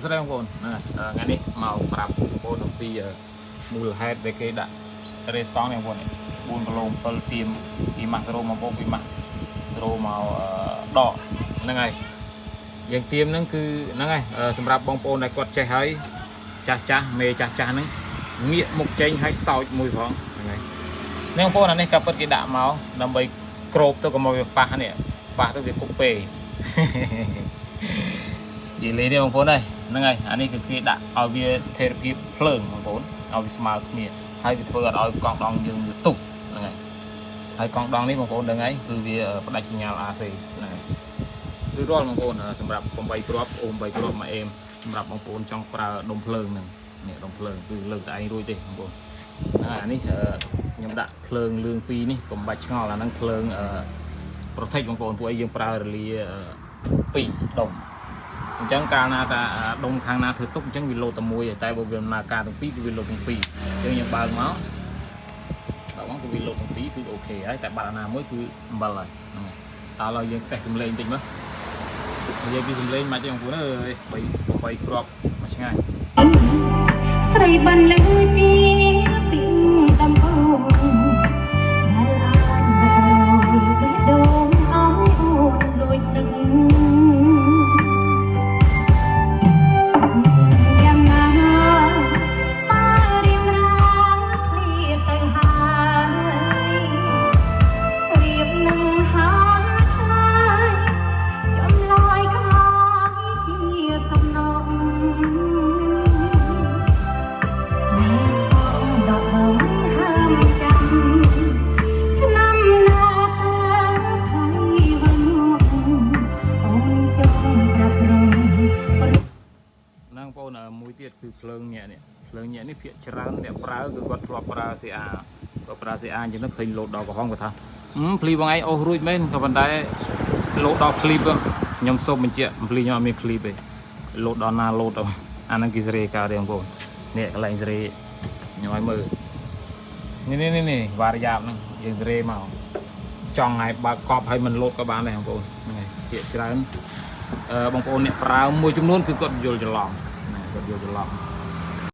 ស្រីបងប្អូនថ្ងៃនេះមកប្រាប់បងប្អូនអំពីមូលហេតុដែលគេដាក់ restaurant នេះបងប្អូន4គីឡូ7ទៀមពីម៉ាស់0មកបងពីម៉ាស់0មកដកហ្នឹងហើយយើងទៀមហ្នឹងគឺហ្នឹងហើយសម្រាប់បងប្អូនដែលគាត់ចេះហើយចាស់មេចាស់ហ្នឹងងាកមុខចេញឲ្យសោចមួយផងហ្នឹងហើយនេះបងប្អូនអានេះក៏ពិតគេដាក់មកដើម្បីក្របទៅកុំឲ្យវាប៉ះនេះប៉ះទៅវាគុកពេនិយាយលេងទេបងប្អូនơiហ្នឹងហើយអានេះគឺគេដាក់ឲ្យវាស្ថិរភាពភ្លើងបងប្អូនឲ្យវាស្មើគ្នាហើយវាធ្វើឲ្យកង់ដងយើងវាទុកហ្នឹងហើយកង់ដងនេះបងប្អូនដឹងហើយគឺវាផ្ដាច់សញ្ញា AC ហ្នឹងហើយគឺរាល់បងប្អូនសម្រាប់8គ្រាប់អូ8គ្រាប់មួយអេមសម្រាប់បងប្អូនចង់ប្រើដុំភ្លើងហ្នឹងនេះដុំភ្លើងគឺលើកតែឯងរួចទេបងប្អូនហ្នឹងអានេះខ្ញុំដាក់ភ្លើងលឿង2នេះកុំបាច់ឆ្ងល់អាហ្នឹងភ្លើងprotect បងប្អូនពួកឯងយើងប្រើរលា2ដុំអញ្ចឹងកាលណាថាដុំខាងណាធ្វើទុកអញ្ចឹងវាលោតតែមួយតែបើវាដំណើរការទាំងពីរគឺវាលោតទាំងពីរអញ្ចឹងយើងបើកមកគឺវាលោតទាំងពីរគឺអូខេហើយតែបាត់អាណាមួយគឺអំបិលហើយហ្នឹងហើយតើឡើយយើងតេស្តសំឡេងបន្តិចមើលនិយាយពីសំឡេងមិនទេបងប្អូនអើយ3គ្រាប់មកឆ្ងាញ់ស្រីបានលើជាពីដំបូងដែលអាចទៅបេះដូងអងអូនដូចទឹកយ៉ាងណាតារៀងរាឃ្លាទៅហើយរៀបនឹងហើយឆ្លើយចំឡាយខ្លាយជាសំណងមួយទៀតគឺភ្លើងញាក់នេះភ្លើងញាក់នេះភាគច្រើនអ្នកប្រើគឺគាត់ធ្លាប់ប្រើ CA គាត់ប្រើ CA អញ្ចឹងឃើញលោតដល់កំហុងគាត់ថាភ្លីបងឯងអូសរួចមែនក៏ប៉ុន្តែលោតដល់ឃ្លីបខ្ញុំសូមបញ្ជាក់ភ្លីខ្ញុំអត់មានឃ្លីបទេលោតដល់ណាលោតទៅអាហ្នឹងគេសេរីកើតទេបងប្អូននេះកន្លែងសេរីខ្ញុំឲ្យមើលនេះវ៉ារីយ៉ាបហ្នឹងយើងសេរីមកចង់ឲ្យបើកកប់ឲ្យមិនលោតក៏បានដែរបងប្អូនហ្នឹងហើយភាគច្រើនបងប្អូនអ្នកប្រើមួយចំនួនគឺគាត់យល់ច្រឡំគាត់យល់ច្រឡំ